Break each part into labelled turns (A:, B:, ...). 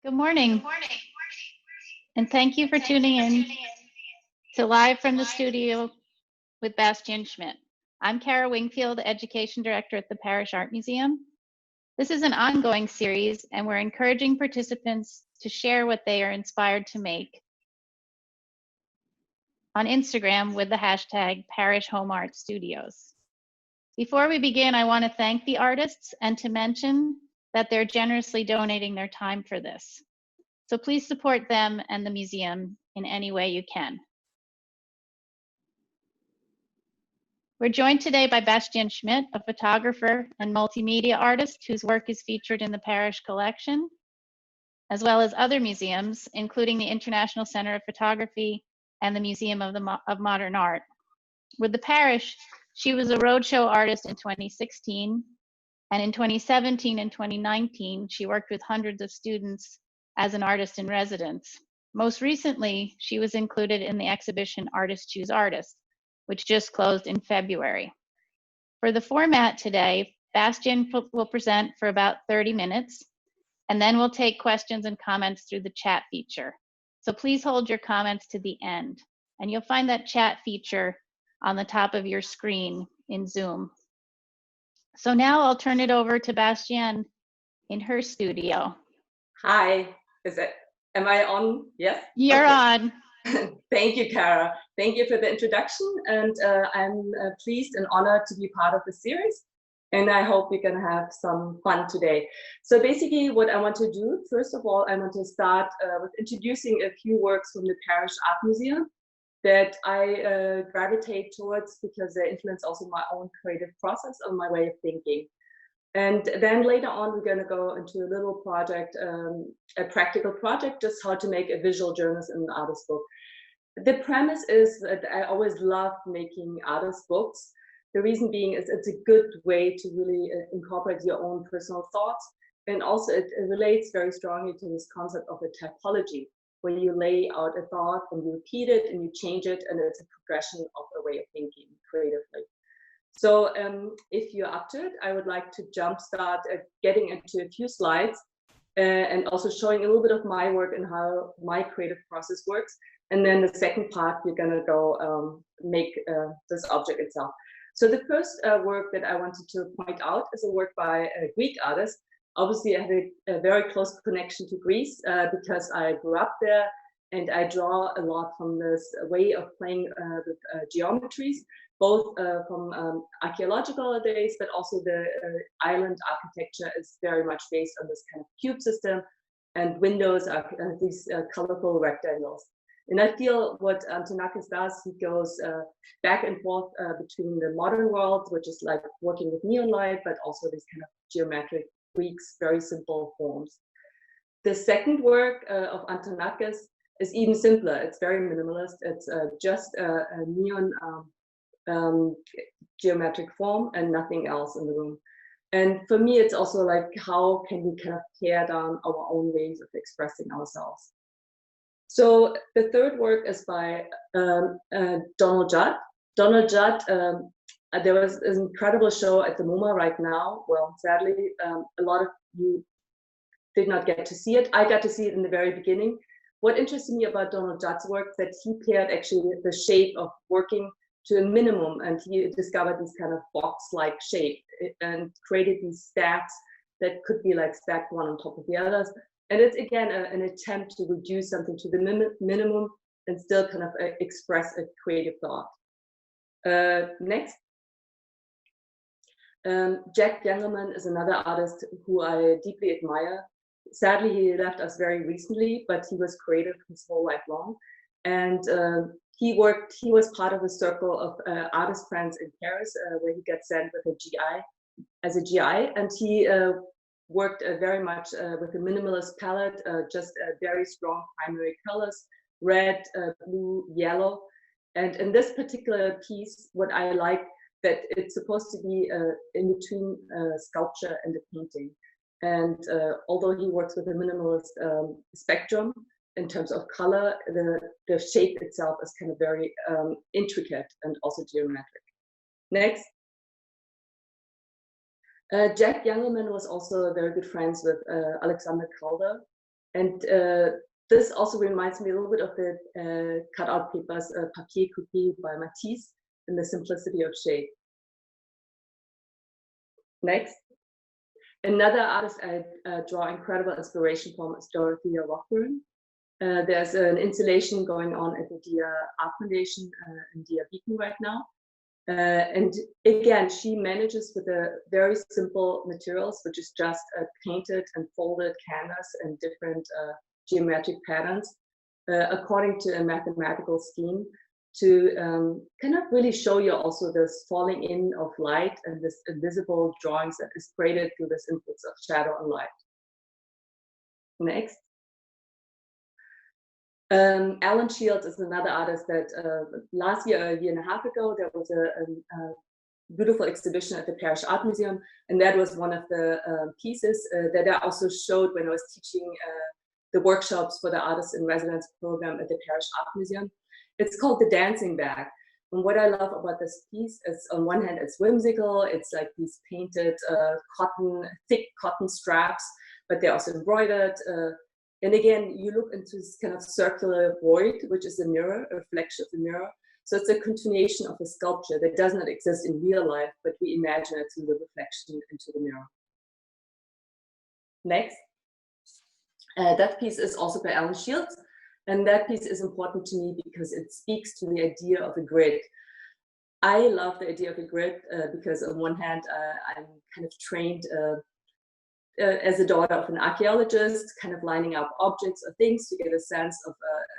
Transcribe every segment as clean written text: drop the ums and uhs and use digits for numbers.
A: Good morning, and thank you for tuning in to Live from the Studio with Bastienne Schmidt. I'm Kara Wingfield, Education Director at the Parrish Art Museum. This is an ongoing series, and we're encouraging participants to share what they are inspired to make on Instagram with the hashtag Parrish Home Art Studios. Before we begin, I want to thank the artists and to mention that they're generously donating their time for this. So please support them and the museum in any way you can. We're joined today by Bastienne Schmidt, a photographer and multimedia artist whose work is featured in the Parrish collection, as well as other museums, including the International Center of Photography and the Museum of Modern Art. With the Parrish, she was a roadshow artist in 2016, and in 2017 and 2019, she worked with hundreds of students as an artist in residence. Most recently, she was included in the exhibition Artists Choose Artists, which just closed in February. For the format today, Bastienne will present for about 30 minutes, and then we'll take questions and comments through the chat feature. So please hold your comments to the end, and you'll find that chat feature on the top of your screen in Zoom. So now I'll turn it over to Bastienne in her studio.
B: Hi, am I on? Yes?
A: You're on.
B: Thank you, Kara. Thank you for the introduction, and I'm pleased and honored to be part of the series, and I hope we're gonna have some fun today. So basically what I want to do, first of all, I want to start with introducing a few works from the Parrish Art Museum that I gravitate towards because they influence also my own creative process and my way of thinking. And then later on, we're going to go into a little project, a practical project, just how to make a visual journals in an artist book. The premise is that I always loved making artist books. The reason being is it's a good way to really incorporate your own personal thoughts. And also it relates very strongly to this concept of a typology, where you lay out a thought and you repeat it and you change it, and it's a progression of a way of thinking creatively. So if you're up to it, I would like to jumpstart getting into a few slides and also showing a little bit of my work and how my creative process works. And then the second part, we're gonna go make this object itself. So the first work that I wanted to point out is a work by a Greek artist. Obviously, I have a very close connection to Greece because I grew up there, and I draw a lot from this way of playing with geometries, both from archaeological days, but also the island architecture is very much based on this kind of cube system, and windows are these colorful rectangles. And I feel what Antonakis does, he goes back and forth between the modern world, which is like working with neon light, but also these kind of geometric Greeks, very simple forms. The second work of Antonakis is even simpler. It's very minimalist. It's just a neon geometric form and nothing else in the room. And for me, it's also like, how can we kind of tear down our own ways of expressing ourselves? So the third work is by Donald Judd. Donald Judd, there was an incredible show at the MoMA right now. Well, sadly, a lot of you did not get to see it. I got to see it in the very beginning. What interested me about Donald Judd's work is that he paired actually the shape of working to a minimum, and he discovered this kind of box-like shape and created these stacks that could be like stacked one on top of the others. And it's again an attempt to reduce something to the minimum and still kind of express a creative thought. Next. Jack Youngerman is another artist who I deeply admire. Sadly, he left us very recently, but he was creative his whole life long. And he was part of a circle of artist friends in Paris, where he got sent with a GI, as a GI, and he worked very much with a minimalist palette, just very strong primary colors, red, blue, yellow. And in this particular piece, what I like, that it's supposed to be in between sculpture and the painting. And although he works with a minimalist spectrum in terms of color, the shape itself is kind of very intricate and also geometric. Next. Jack Youngerman was also very good friends with Alexander Calder. And this also reminds me a little bit of the cutout papers, Papier Coupé by Matisse, in the simplicity of shape. Next. Another artist I draw incredible inspiration from is Dorothea Rockburn. There's an installation going on at the Dia Art Foundation in Dia Beacon right now. And again, she manages with a very simple materials, which is just a painted and folded canvas and different geometric patterns, according to a mathematical scheme, to kind of really show you also this falling in of light and this invisible drawings that is created through this inputs of shadow and light. Next. Alan Shields is another artist that last year, a year and a half ago, there was a beautiful exhibition at the Parrish Art Museum, and that was one of the pieces that I also showed when I was teaching the workshops for the Artists in Residence program at the Parrish Art Museum. It's called The Dancing Bag. And what I love about this piece is, on one hand, it's whimsical. It's like these painted thick cotton straps, but they're also embroidered. And again, you look into this kind of circular void, which is a mirror, a reflection of the mirror. So it's a continuation of a sculpture that does not exist in real life, but we imagine it through the reflection into the mirror. Next. That piece is also by Alan Shields. And that piece is important to me because it speaks to the idea of a grid. I love the idea of a grid because on one hand, I'm kind of trained as a daughter of an archaeologist, kind of lining up objects or things to get a sense of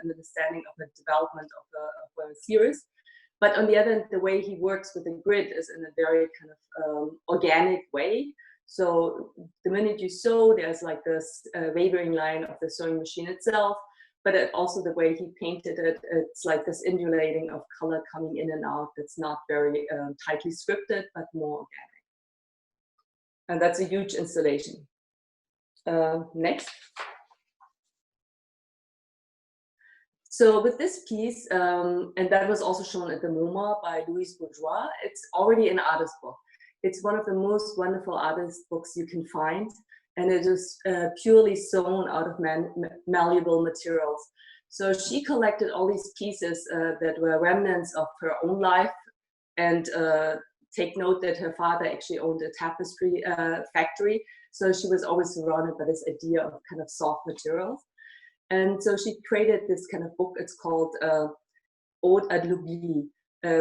B: an understanding of the development of a series. But on the other hand, the way he works with the grid is in a very kind of organic way. So the minute you sew, there's like this wavering line of the sewing machine itself. But also the way he painted it, it's like this undulating of color coming in and out that's not very tightly scripted, but more organic. And that's a huge installation. Next. So with this piece, and that was also shown at the MoMA by Louise Bourgeois, it's already an artist book. It's one of the most wonderful artist books you can find. And it is purely sewn out of malleable materials. So she collected all these pieces that were remnants of her own life. And take note that her father actually owned a tapestry factory. So she was always surrounded by this idea of kind of soft materials. And so she created this kind of book. It's called Ode à l'oubli,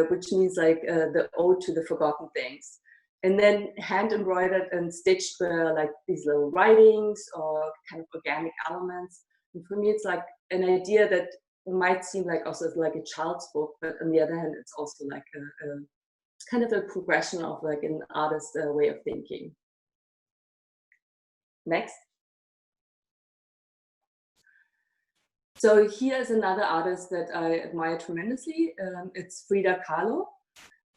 B: which means like the ode to the forgotten things. And then hand embroidered and stitched were like these little writings or kind of organic elements. And for me, it's like an idea that might seem like also like a child's book, but on the other hand, it's also like a kind of a progression of like an artist's way of thinking. Next. So here's another artist that I admire tremendously. It's Frida Kahlo.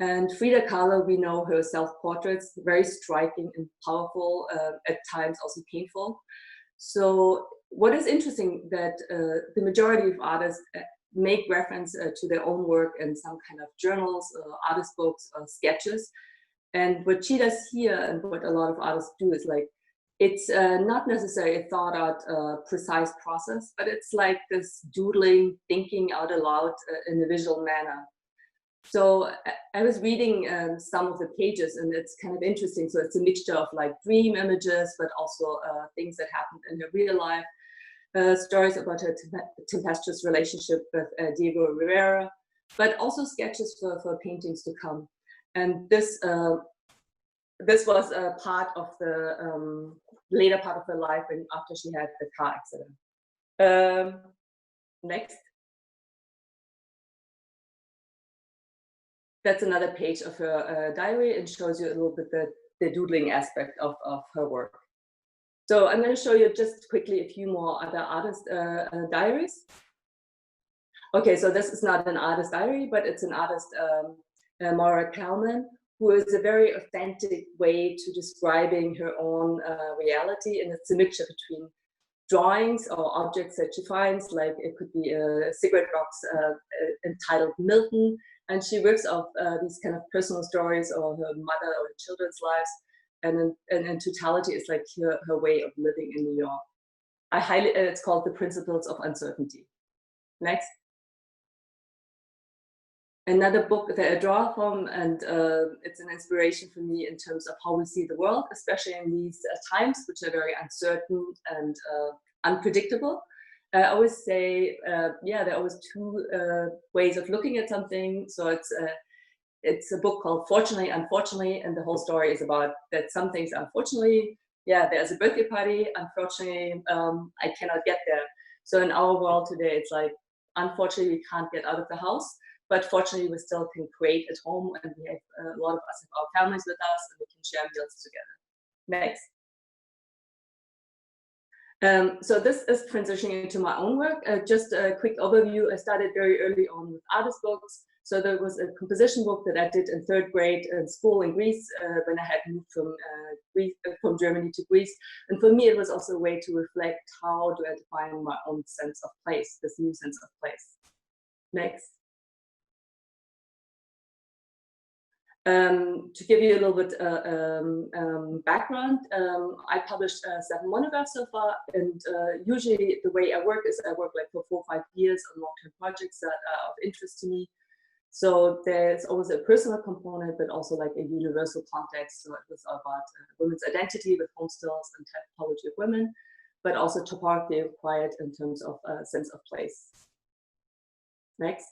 B: And Frida Kahlo, we know her self-portraits, very striking and powerful, at times also painful. So what is interesting that the majority of artists make reference to their own work in some kind of journals, artist books, or sketches. And what she does here, and what a lot of artists do, is like, it's not necessarily a thought out, precise process, but it's like this doodling, thinking out aloud in a visual manner. So I was reading some of the pages, and it's kind of interesting. So it's a mixture of like dream images, but also things that happened in her real life, stories about her tempestuous relationship with Diego Rivera, but also sketches for paintings to come. And this was a part of the later part of her life, and after she had the car accident. Next. That's another page of her diary, and shows you a little bit the doodling aspect of her work. So I'm going to show you just quickly a few more other artist diaries. Okay, so this is not an artist diary, but it's an artist, Maura Kalman, who is a very authentic way to describing her own reality, and it's a mixture between drawings or objects that she finds, like it could be a cigarette box entitled Milton, and she works off these kind of personal stories or her mother or children's lives, and in totality, it's like her way of living in New York. it's called The Principles of Uncertainty. Next. Another book that I draw from, and it's an inspiration for me in terms of how we see the world, especially in these times, which are very uncertain and unpredictable. I always say, yeah, there are always two ways of looking at something. So it's a book called Fortunately, Unfortunately, and the whole story is about that some things, unfortunately, yeah, there's a birthday party, unfortunately, I cannot get there. So in our world today, it's like, unfortunately, we can't get out of the house, but fortunately, we still can create at home, and we have a lot of us have our families with us, and we can share meals together. Next. So this is transitioning into my own work. Just a quick overview. I started very early on with artist books. So there was a composition book that I did in 3rd grade in school in Greece when I had moved from Germany to Greece. And for me, it was also a way to reflect how do I define my own sense of place, this new sense of place. Next. To give you a little bit background, I published 7 monographs so far, and usually the way I work is I work like for 4 or 5 years on long-term projects that are of interest to me. So there's always a personal component, but also like a universal context. So it was about women's identity with home stills and typology of women, but also topography required in terms of sense of place. Next.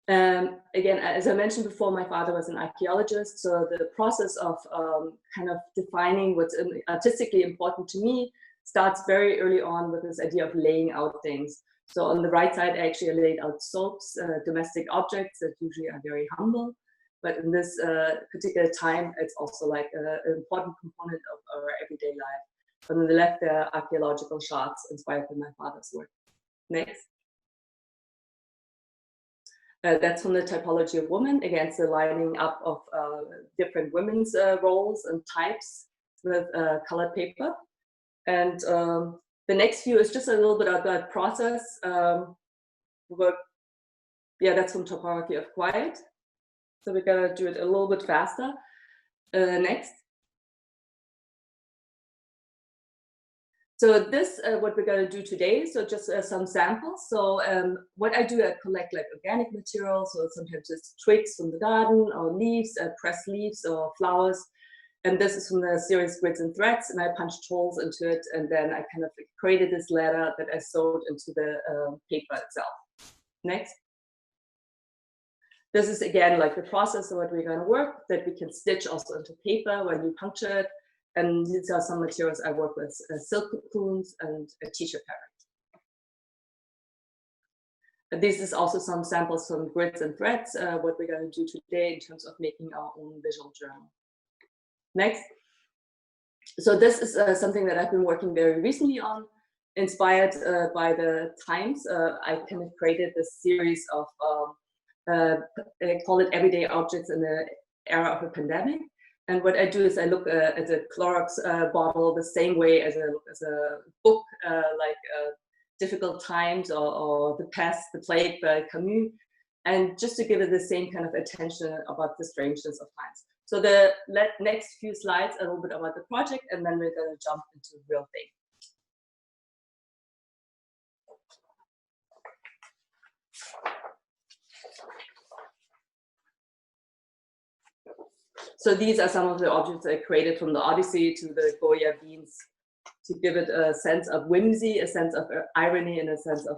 B: Again, as I mentioned before, my father was an archaeologist, so the process of kind of defining what's artistically important to me starts very early on with this idea of laying out things. So on the right side, actually, I laid out soaps, domestic objects that usually are very humble, but in this particular time, it's also like an important component of our everyday life. And on the left, there are archaeological shots inspired by my father's work. Next. That's from the typology of women, against the lining up of different women's roles and types with colored paper. And the next view is just a little bit of that process. Yeah, that's from topography of quiet. So we're gonna do it a little bit faster. Next. So this, what we're going to do today, so just some samples. So what I do, I collect like organic material. So sometimes it's twigs from the garden or leaves, pressed leaves or flowers. And this is from the series Grids and Threads. And I punched holes into it. And then I kind of created this ladder that I sewed into the paper itself. Next. This is again like the process of what we're going to work, that we can stitch also into paper when you puncture it. And these are some materials I work with, silk cocoons and a t-shirt fabric. This is also some samples from Grids and Threads, what we're going to do today in terms of making our own visual journal. Next. So this is something that I've been working very recently on, inspired by the times. I kind of created this series of, I call it everyday objects in the era of a pandemic. And what I do is I look at a Clorox bottle the same way as a book, like Difficult Times or The Pest, The Plague by Camus, and just to give it the same kind of attention about the strangeness of times. So the next few slides are a little bit about the project, and then we're going to jump into the real thing. So these are some of the objects I created, from the Odyssey to the Goya beans, to give it a sense of whimsy, a sense of irony, and a sense of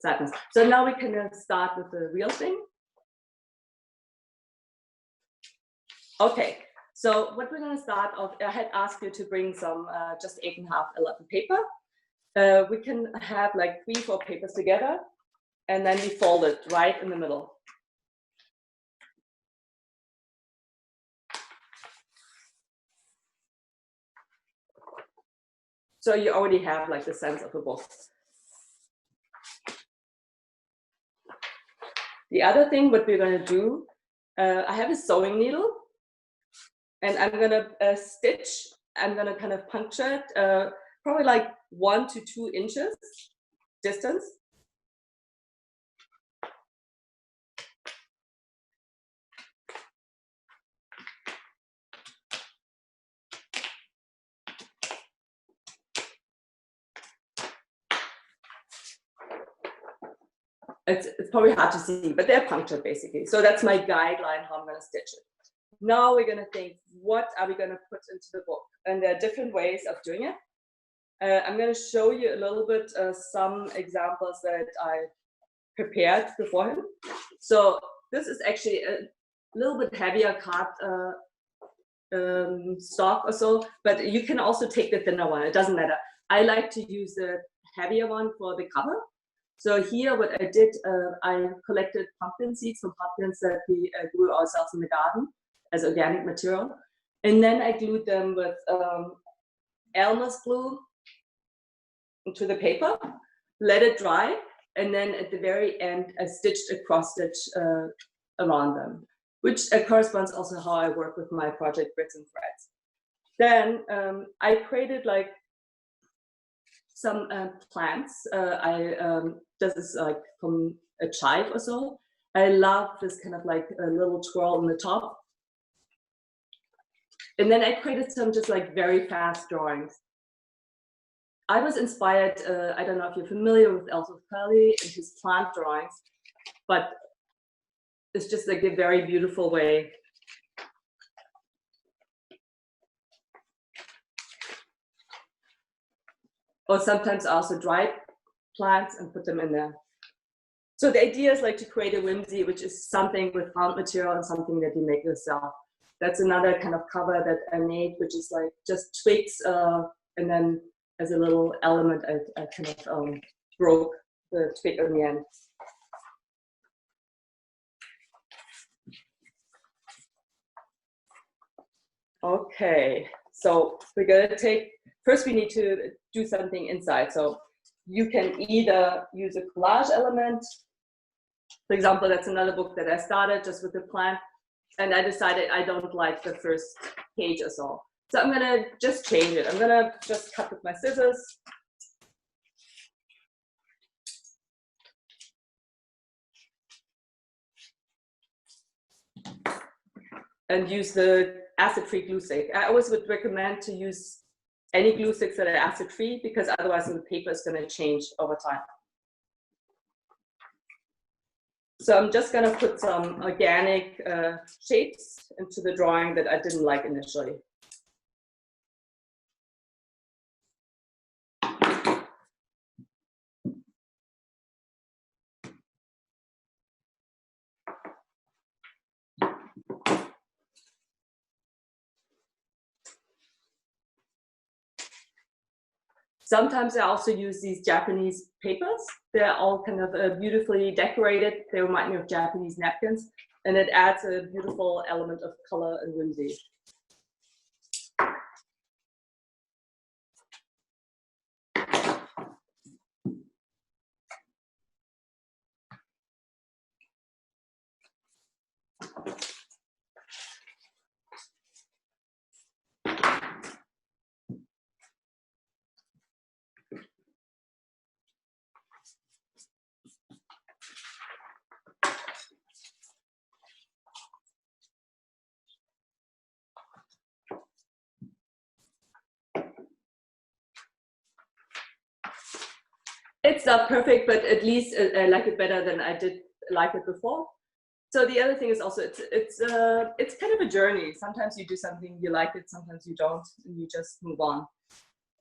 B: sadness. So now we can start with the real thing. Okay, so what we're going to start off, I had asked you to bring some just 8.5, 11 paper. We can have like 3, 4 papers together, and then we fold it right in the middle. So you already have like the sense of a book. The other thing, what we're going to do, I have a sewing needle, and I'm going to stitch. I'm going to kind of puncture it, probably like 1 to 2 inches distance. It's probably hard to see, but they're punctured basically. So that's my guideline how I'm going to stitch it. Now we're going to think, what are we going to put into the book? And there are different ways of doing it. I'm going to show you a little bit some examples that I prepared beforehand. So this is actually a little bit heavier card stock or so, but you can also take the thinner one. It doesn't matter. I like to use the heavier one for the cover. So here what I did, I collected pumpkin seeds from pumpkins that we grew ourselves in the garden as organic material. And then I glued them with Elmer's glue to the paper, let it dry, and then at the very end, I stitched a cross stitch around them, which corresponds also how I work with my project Bricks and Threads. Then I created like some plants. This is like from a chive or so. I love this kind of like a little twirl on the top. And then I created some just like very fast drawings. I was inspired, I don't know if you're familiar with Elspeth Curley and his plant drawings, but it's just like a very beautiful way. Or sometimes I also dry plants and put them in there. So the idea is like to create a whimsy, which is something with found material and something that you make yourself. That's another kind of cover that I made, which is like just twigs, and then as a little element, I kind of broke the twig on the end. Okay, so we're gonna take, first we need to do something inside. So you can either use a collage element. For example, that's another book that I started just with the plant, and I decided I don't like the first page or so. So I'm gonna just change it. I'm gonna just cut with my scissors. And use the acid-free glue stick. I always would recommend to use any glue sticks that are acid-free, because otherwise the paper is gonna change over time. So I'm just gonna put some organic shapes into the drawing that I didn't like initially. Sometimes I also use these Japanese papers. They're all kind of beautifully decorated. They remind me of Japanese napkins, and it adds a beautiful element of color and whimsy. It's not perfect, but at least I like it better than I did like it before. So the other thing is also it's kind of a journey. Sometimes you do something, you like it, sometimes you don't, and you just move on.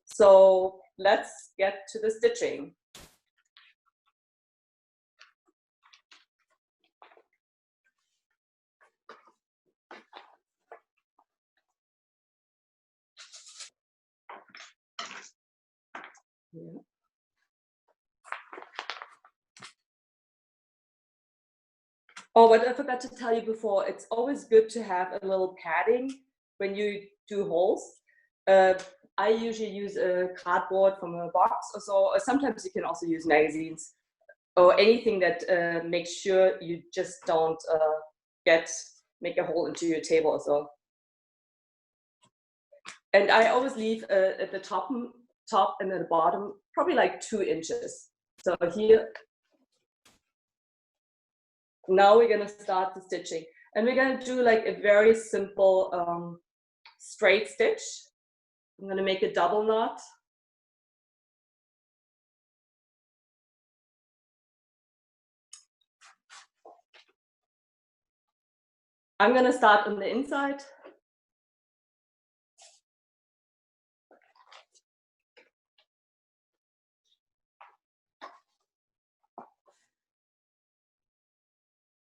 B: So let's get to the stitching. Yeah. Oh, what I forgot to tell you before, it's always good to have a little padding when you do holes. I usually use a cardboard from a box or so, or sometimes you can also use magazines or anything that makes sure you just don't make a hole into your table or so. And I always leave at the top and at the bottom, probably like 2 inches. So here, now we're gonna start the stitching. And we're gonna do like a very simple straight stitch. I'm gonna make a double knot. I'm going to start on the inside.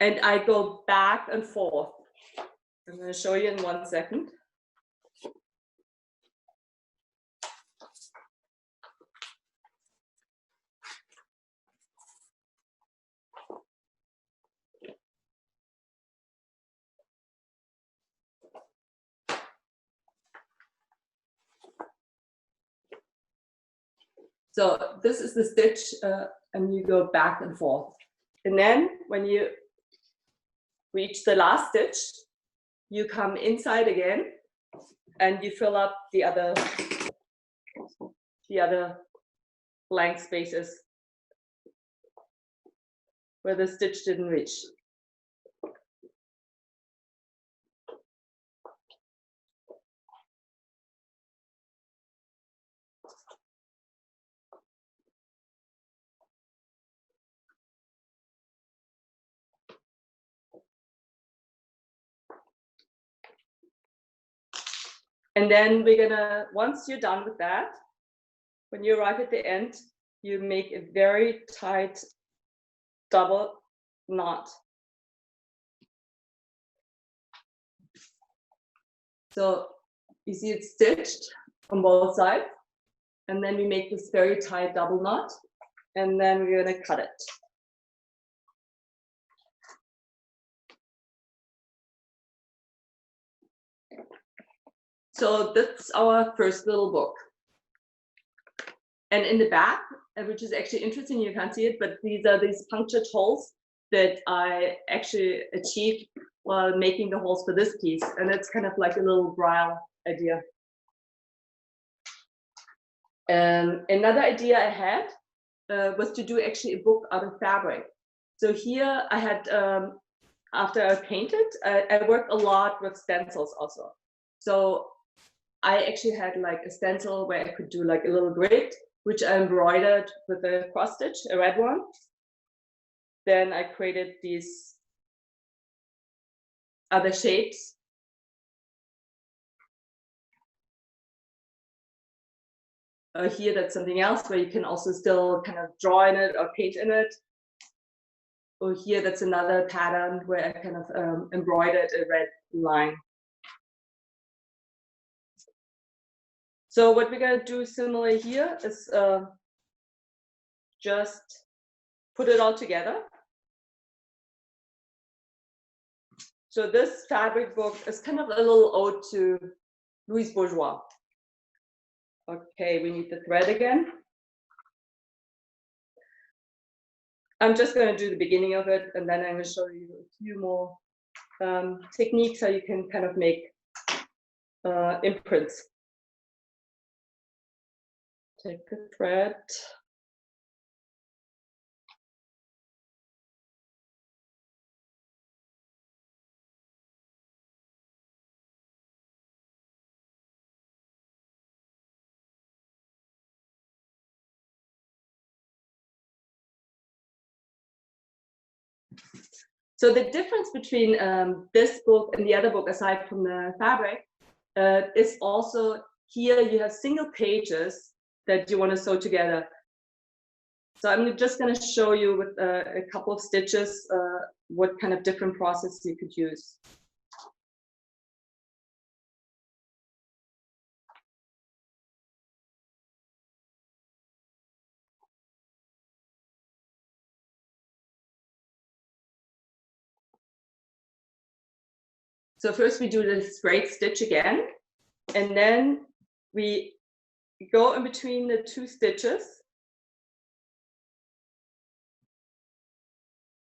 B: And I go back and forth. I'm going to show you in 1 second. So this is the stitch, and you go back and forth. And then when you reach the last stitch, you come inside again and you fill up the other blank spaces where the stitch didn't reach. And then we're gonna, once you're done with that, when you arrive at the end, you make a very tight double knot. So you see it's stitched on both sides, and then we make this very tight double knot, and then we're gonna cut it. So that's our first little book. And in the back, which is actually interesting, you can't see it, but these are these punctured holes that I actually achieved while making the holes for this piece. And it's kind of like a little braille idea. Another idea I had was to do actually a book out of fabric. So here I had, after I painted, I worked a lot with stencils also. So I actually had like a stencil where I could do like a little grid, which I embroidered with a cross stitch, a red one. Then I created these other shapes. Here, that's something else where you can also still kind of draw in it or paint in it. Or here, that's another pattern where I kind of embroidered a red line. So what we're going to do similar here is just put it all together. So this fabric book is kind of a little ode to Louise Bourgeois. Okay, we need the thread again. I'm just going to do the beginning of it, and then I'm going to show you a few more techniques how you can kind of make imprints. Take the thread. So the difference between this book and the other book, aside from the fabric, is also here you have single pages that you want to sew together. So I'm just going to show you with a couple of stitches what kind of different process you could use. So first we do the straight stitch again, and then we go in between the two stitches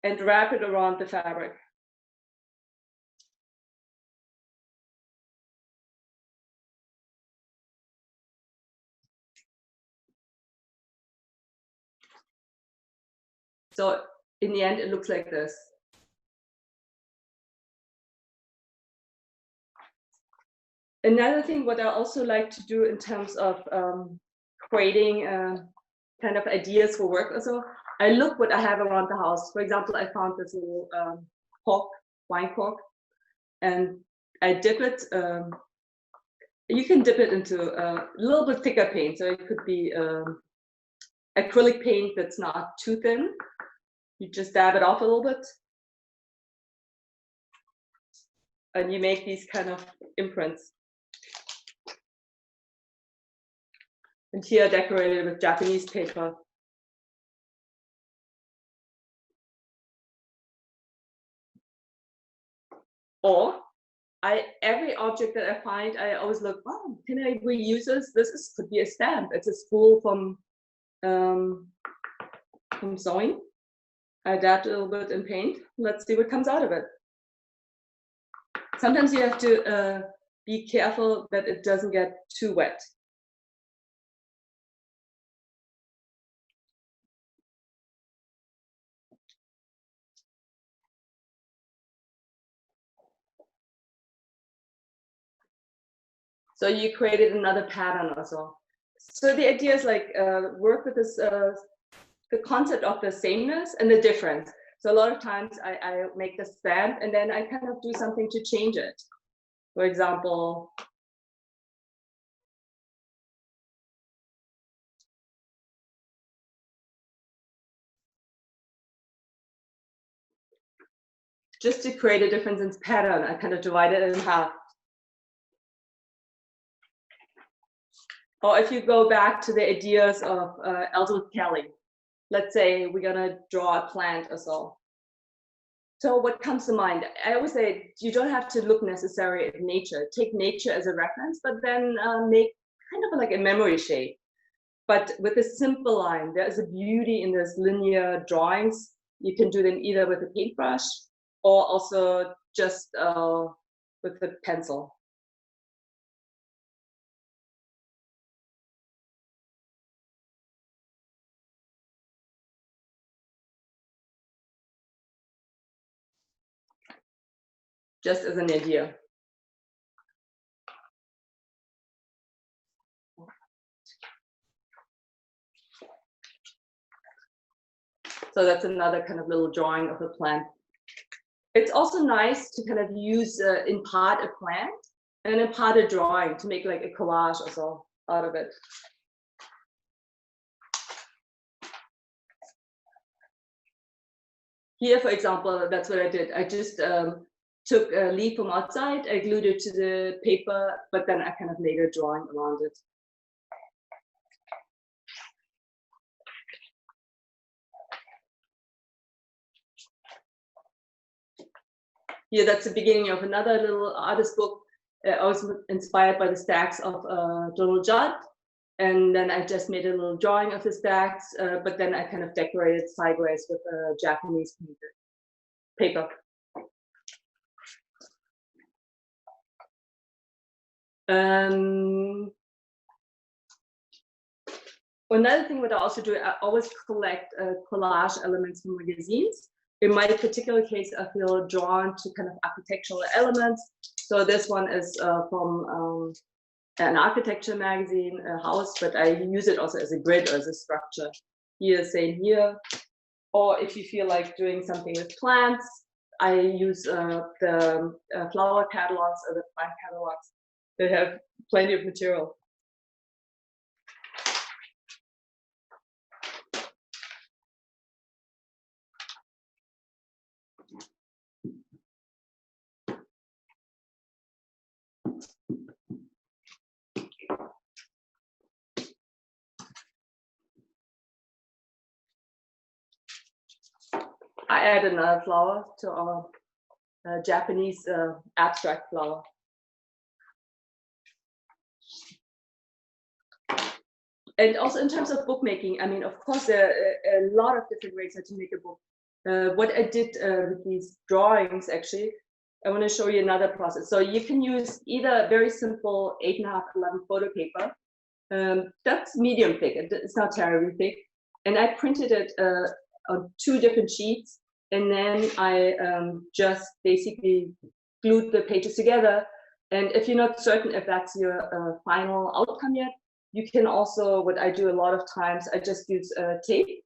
B: and wrap it around the fabric. So in the end, it looks like this. Another thing, what I also like to do in terms of creating kind of ideas for work also, I look what I have around the house. For example, I found this little cork, wine cork, and I dip it. You can dip it into a little bit thicker paint, so it could be acrylic paint that's not too thin. You just dab it off a little bit, and you make these kind of imprints. And here decorated with Japanese paper. Or every object that I find, I always look, oh, can I reuse this? This could be a stamp. It's a spool from sewing. I dabbed a little bit in paint. Let's see what comes out of it. Sometimes you have to be careful that it doesn't get too wet. So you created another pattern also. So the idea is like work with this, the concept of the sameness and the difference. So a lot of times I make the stamp and then I kind of do something to change it. For example, just to create a difference in pattern, I kind of divide it in half. Or if you go back to the ideas of Ellsworth Kelly, let's say we're gonna draw a plant or so. So what comes to mind? I always say you don't have to look necessarily at nature. Take nature as a reference, but then make kind of like a memory shape. But with a simple line, there's a beauty in those linear drawings. You can do them either with a paintbrush or also just with a pencil. Just as an idea. So that's another kind of little drawing of a plant. It's also nice to kind of use in part a plant and in part a drawing to make like a collage or so out of it. Here, for example, that's what I did. I just took a leaf from outside, I glued it to the paper, but then I kind of made a drawing around it. Here, that's the beginning of another little artist book. I was inspired by the stacks of Donald Judd. And then I just made a little drawing of the stacks, but then I kind of decorated sideways with a Japanese paper. Another thing what I also do, I always collect collage elements from magazines. In my particular case, I feel drawn to kind of architectural elements. So this one is from an architecture magazine, a house, but I use it also as a grid or as a structure. Here, same here. Or if you feel like doing something with plants, I use the flower catalogs or the plant catalogs. They have plenty of material. I add another flower to our Japanese abstract flower. And also in terms of bookmaking, I mean, of course, there are a lot of different ways how to make a book. What I did with these drawings, actually, I want to show you another process. So you can use either very simple 8.5, 11 photo paper. That's medium thick, it's not terribly thick. And I printed it on 2 different sheets. And then I just basically glued the pages together. And if you're not certain if that's your final outcome yet, you can also, what I do a lot of times, I just use tape.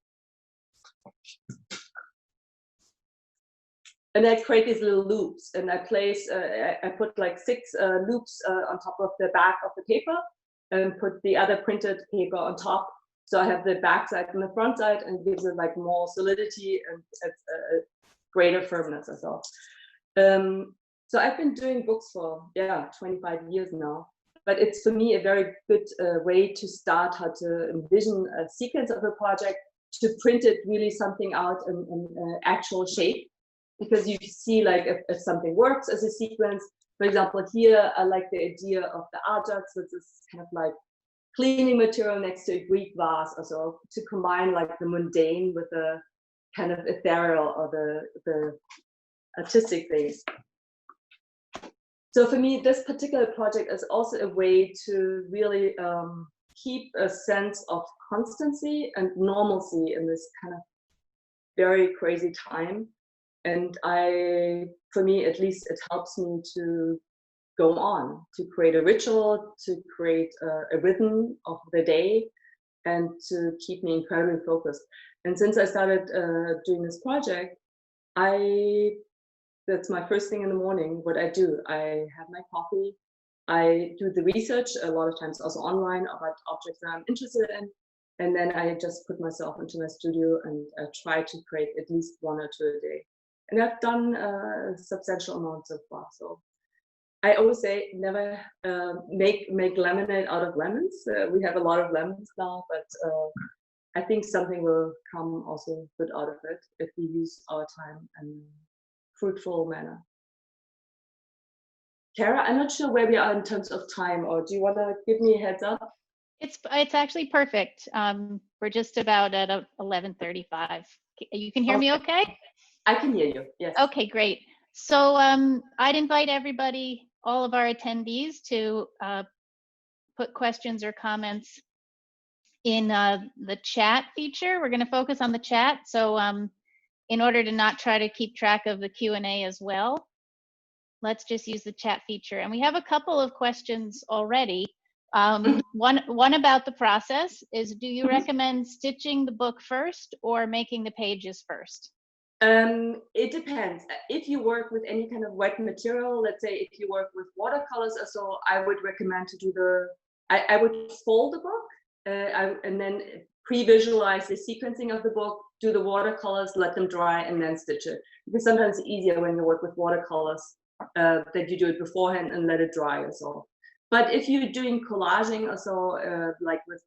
B: And I create these little loops, and I place, I put like 6 loops on top of the back of the paper, and put the other printed paper on top. So I have the back side and the front side, and it gives it like more solidity and greater firmness as well. So I've been doing books for 25 years now, but it's for me a very good way to start how to envision a sequence of a project, to print it really something out in actual shape, because you see like if something works as a sequence. For example, here I like the idea of the Ajax, which is kind of like cleaning material next to a Greek vase, or so, to combine like the mundane with the kind of ethereal or the artistic things. So for me, this particular project is also a way to really keep a sense of constancy and normalcy in this kind of very crazy time. And for me at least, it helps me to go on, to create a ritual, to create a rhythm of the day, and to keep me incredibly focused. And since I started doing this project, that's my first thing in the morning. What I do, I have my coffee, I do the research, a lot of times also online, about objects that I'm interested in, and then I just put myself into my studio and try to create at least 1 or 2 a day. And I've done substantial amounts so far. So I always say never make lemonade out of lemons. We have a lot of lemons now, but I think something will come also good out of it if we use our time in a fruitful manner. Kara, I'm not sure where we are in terms of time, or do you want to give me a heads up?
A: It's actually perfect. We're just about at 11:35. You can hear me okay?
B: I can hear you, yes.
A: Okay, great. So I'd invite everybody, all of our attendees, to put questions or comments in the chat feature. We're going to focus on the chat. So in order to not try to keep track of the Q&A as well, let's just use the chat feature. And we have a couple of questions already. One about the process is, do you recommend stitching the book first or making the pages first?
B: It depends. If you work with any kind of wet material, let's say if you work with watercolors or so, I would recommend to do I would fold the book and then pre-visualize the sequencing of the book, do the watercolors, let them dry, and then stitch it. Because sometimes it's easier when you work with watercolors that you do it beforehand and let it dry or so. But if you're doing collaging or so,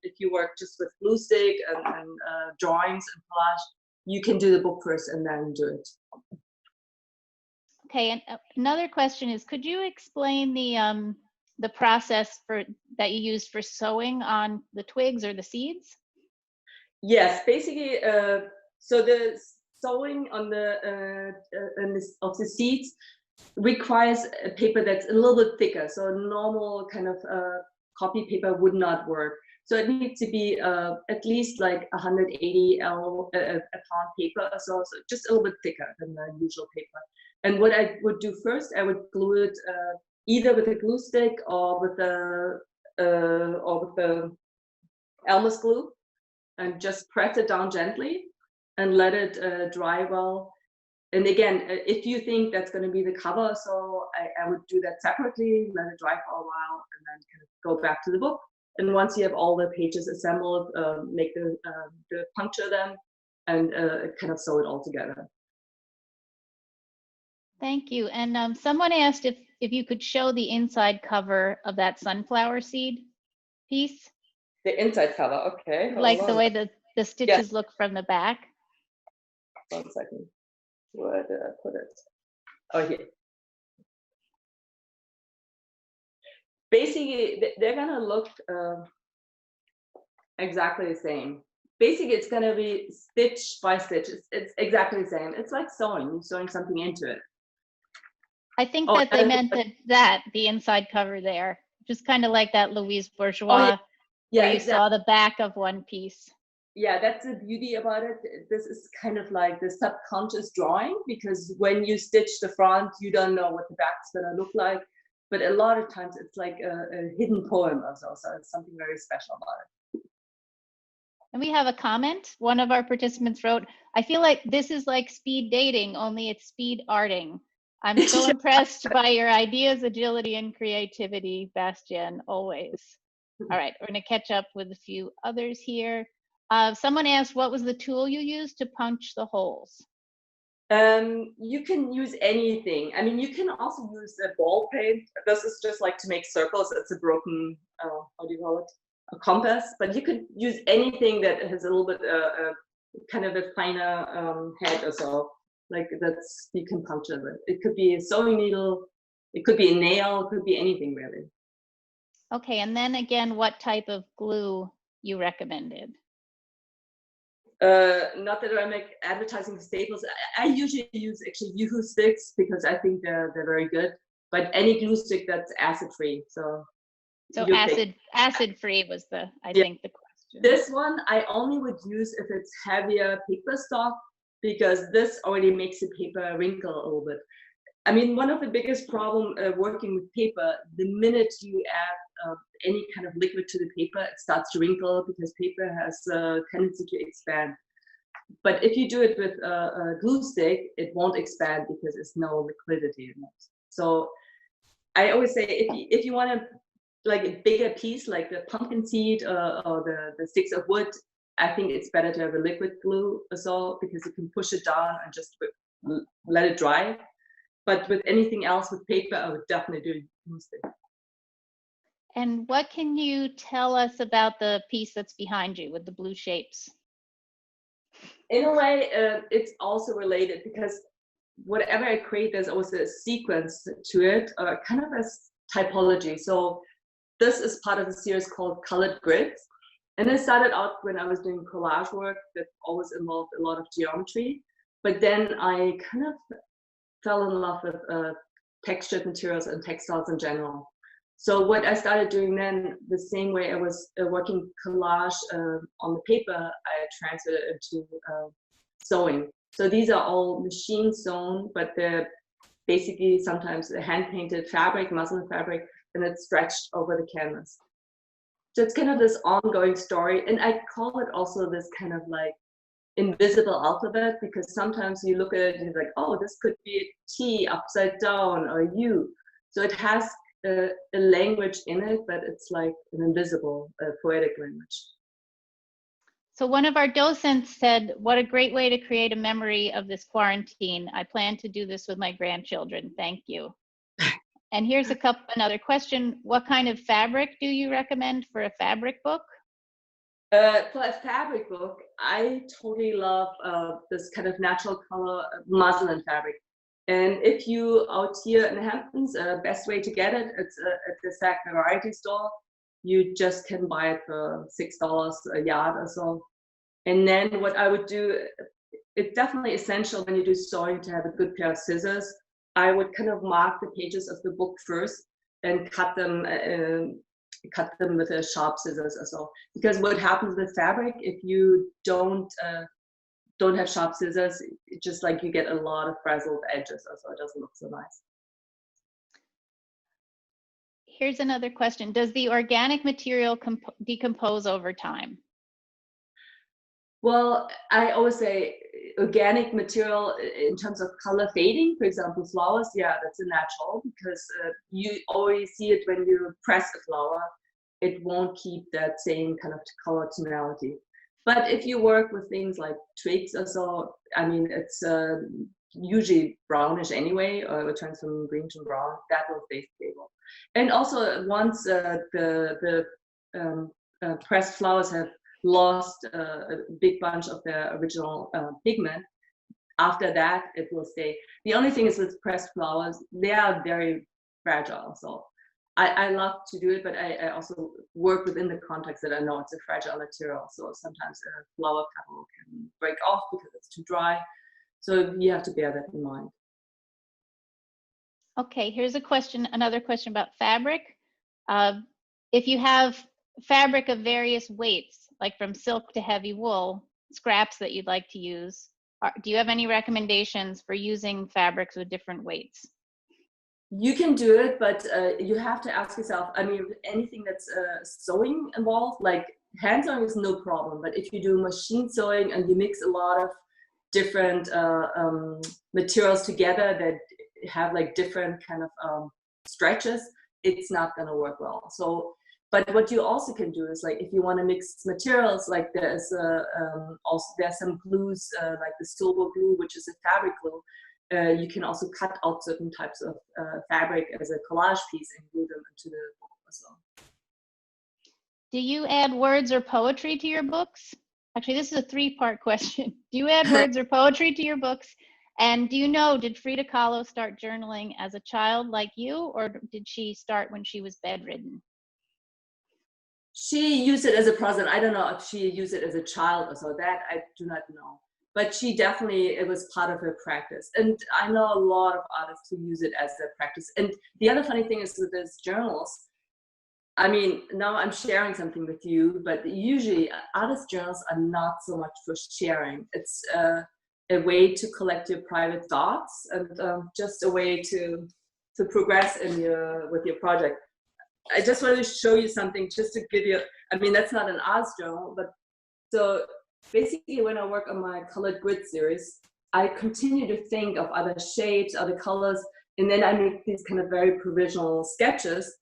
B: if you work just with glue stick and drawings and collage, you can do the book first and then do it.
A: Okay, and another question is, could you explain the process that you used for sewing on the twigs or the seeds?
B: Yes, basically, so the sewing on of the seeds requires a paper that's a little bit thicker. So normal kind of copy paper would not work. So it needs to be at least like 180 L a pound paper, so just a little bit thicker than the usual paper. And what I would do first, I would glue it either with a glue stick or with the Elmer's glue, and just press it down gently and let it dry well. And again, if you think that's going to be the cover, so I would do that separately, let it dry for a while, and then kind of go back to the book. And once you have all the pages assembled, make the puncture them and kind of sew it all together.
A: Thank you. And someone asked if you could show the inside cover of that sunflower seed piece.
B: The inside cover, okay.
A: Like the way the stitches look from the back.
B: 1 second. Where did I put it? Oh, here. Basically, they're gonna look exactly the same. Basically, it's gonna be stitch by stitch. It's exactly the same. It's like sewing. You're sewing something into it.
A: I think that they meant the inside cover there, just kind of like that Louise Bourgeois, where you saw the back of one piece.
B: Yeah, that's the beauty about it. This is kind of like the subconscious drawing, because when you stitch the front, you don't know what the back's gonna look like. But a lot of times it's like a hidden poem also, so it's something very special about it.
A: And we have a comment. One of our participants wrote, I feel like this is like speed dating, only it's speed arting. I'm so impressed by your ideas, agility, and creativity, Bastienne, always. All right, we're gonna catch up with a few others here. Someone asked, what was the tool you used to punch the holes?
B: You can use anything. I mean, you can also use a ball paint. This is just like to make circles. It's a broken, how do you call it? A compass. But you could use anything that has a little bit, kind of a finer head or so. Like that's, you can puncture with. It could be a sewing needle. It could be a nail. It could be anything really.
A: Okay, and then again, what type of glue you recommended?
B: Not that I make advertising staples. I usually use actually Yoo-hoo sticks because I think they're very good. But any glue stick that's acid free. So
A: acid free was I think the question.
B: This one I only would use if it's heavier paper stock because this already makes the paper wrinkle a little bit. I mean, one of the biggest problem working with paper, the minute you add any kind of liquid to the paper, it starts to wrinkle because paper has a tendency to expand. But if you do it with a glue stick, it won't expand because there's no liquidity in it. So I always say if you want to like a bigger piece, like the pumpkin seed or the sticks of wood, I think it's better to have a liquid glue as well because you can push it down and just let it dry. But with anything else with paper, I would definitely do glue stick.
A: And what can you tell us about the piece that's behind you with the blue shapes?
B: In a way, it's also related because whatever I create, there's also a sequence to it, kind of a typology. So this is part of a series called Colored Grids. And it started out when I was doing collage work that always involved a lot of geometry. But then I kind of fell in love with textured materials and textiles in general. So what I started doing then, the same way I was working collage on the paper, I transferred it into sewing. So these are all machine sewn, but they're basically sometimes a hand painted fabric, muslin fabric, and it's stretched over the canvas. So it's kind of this ongoing story. And I call it also this kind of like invisible alphabet because sometimes you look at it and you're like, oh, this could be a T upside down or U. So it has a language in it, but it's like an invisible poetic language.
A: So one of our docents said, what a great way to create a memory of this quarantine. I plan to do this with my grandchildren. Thank you. And here's another question. What kind of fabric do you recommend for a fabric book?
B: For a fabric book, I totally love this kind of natural color muslin fabric. And if you out here in the Hamptons, best way to get it, it's at the Sac Variety Store. You just can buy it for $6 a yard or so. And then what I would do, it's definitely essential when you do sewing to have a good pair of scissors. I would kind of mark the pages of the book first and cut them with a sharp scissors or so. Because what happens with fabric, if you don't have sharp scissors, it's just like you get a lot of frazzled edges, so it doesn't look so nice.
A: Here's another question. Does the organic material decompose over time?
B: Well, I always say organic material in terms of color fading, for example, flowers, yeah, that's a natural because you always see it when you press a flower, it won't keep that same kind of color tonality. But if you work with things like twigs or so, I mean, it's usually brownish anyway, or it turns from green to brown, that will stay stable. And also once the pressed flowers have lost a big bunch of their original pigment, after that it will stay. The only thing is with pressed flowers, they are very fragile. So I love to do it, but I also work within the context that I know it's a fragile material. So sometimes a flower petal can break off because it's too dry. So you have to bear that in mind.
A: Okay, here's a question, another question about fabric. If you have fabric of various weights, like from silk to heavy wool, scraps that you'd like to use, do you have any recommendations for using fabrics with different weights?
B: You can do it, but you have to ask yourself, I mean, anything that's sewing involved, like hand sewing is no problem, but if you do machine sewing and you mix a lot of different materials together that have like different kind of stretches, it's not going to work well. So, but what you also can do is like if you want to mix materials, like there's also there's some glues like the silver glue, which is a fabric glue. You can also cut out certain types of fabric as a collage piece and glue them into the book as well.
A: Do you add words or poetry to your books? Actually, this is a three-part question. Do you add words or poetry to your books? And do you know, did Frida Kahlo start journaling as a child like you, or did she start when she was bedridden?
B: She used it as a process. I don't know if she used it as a child or so. That I do not know. But she definitely, it was part of her practice. And I know a lot of artists who use it as their practice. And the other funny thing is with those journals, I mean, now I'm sharing something with you, but usually artist journals are not so much for sharing. It's a way to collect your private thoughts and just a way to progress in with your project. I just wanted to show you something just to give you, I mean, that's not an artist journal, but so basically when I work on my colored grid series, I continue to think of other shapes, other colors, and then I make these kind of very provisional sketches.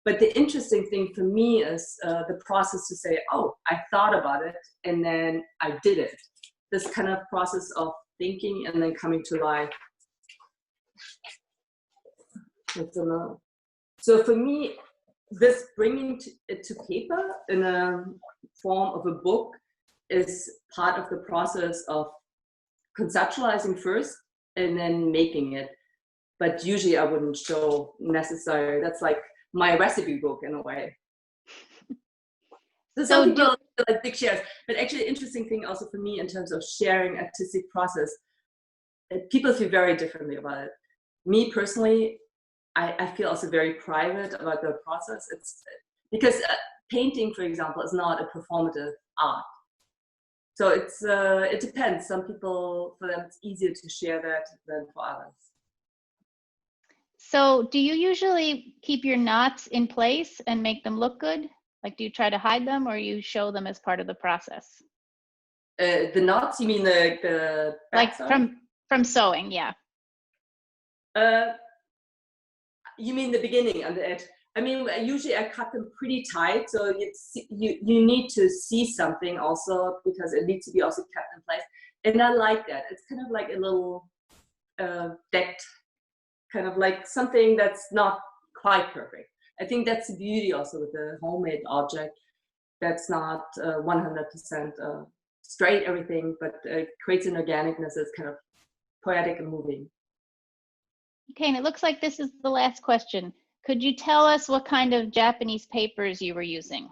B: But the interesting thing for me is the process to say, oh, I thought about it, and then I did it. This kind of process of thinking and then coming to life. So for me, this bringing it to paper in a form of a book is part of the process of conceptualizing first and then making it. But usually I wouldn't show necessary. That's like my recipe book in a way. So some people like big shares, but actually interesting thing also for me in terms of sharing artistic process, people feel very differently about it. Me personally, I feel also very private about the process. It's because painting, for example, is not a performative art. So it's it depends. Some people, for them, it's easier to share that than for others.
A: So do you usually keep your knots in place and make them look good? Like, do you try to hide them, or you show them as part of the process?
B: The knots, you mean the
A: like from sewing, yeah.
B: You mean the beginning on the edge? I mean, usually I cut them pretty tight, so you need to see something also because it needs to be also kept in place. And I like that. It's kind of like a little decked, kind of like something that's not quite perfect. I think that's the beauty also with the homemade object. That's not 100% straight everything, but creates an organicness that's kind of poetic and moving.
A: Okay, and it looks like this is the last question. Could you tell us what kind of Japanese papers you were using?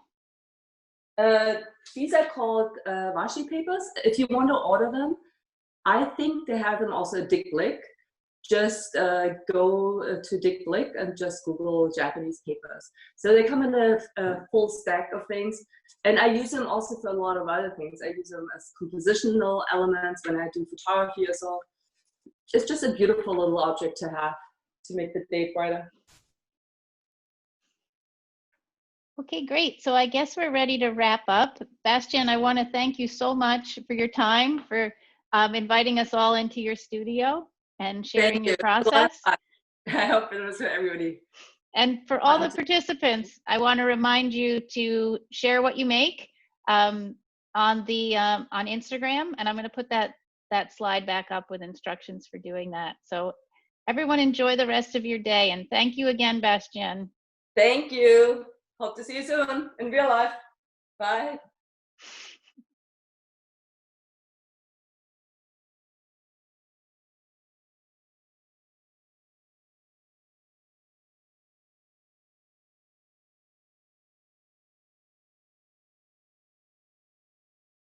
B: These are called washi papers. If you want to order them, I think they have them also at Dick Blick. Just go to Dick Blick and just Google Japanese papers. So they come in a full stack of things. And I use them also for a lot of other things. I use them as compositional elements when I do photography or so. It's just a beautiful little object to have to make the day brighter.
A: Okay, great. So I guess we're ready to wrap up. Bastienne, I want to thank you so much for your time, for inviting us all into your studio and sharing your process.
B: I hope it was for everybody.
A: And for all the participants, I want to remind you to share what you make on Instagram, and I'm going to put that slide back up with instructions for doing that. So everyone enjoy the rest of your day, and thank you again, Bastienne.
B: Thank you. Hope to see you soon in real life. Bye.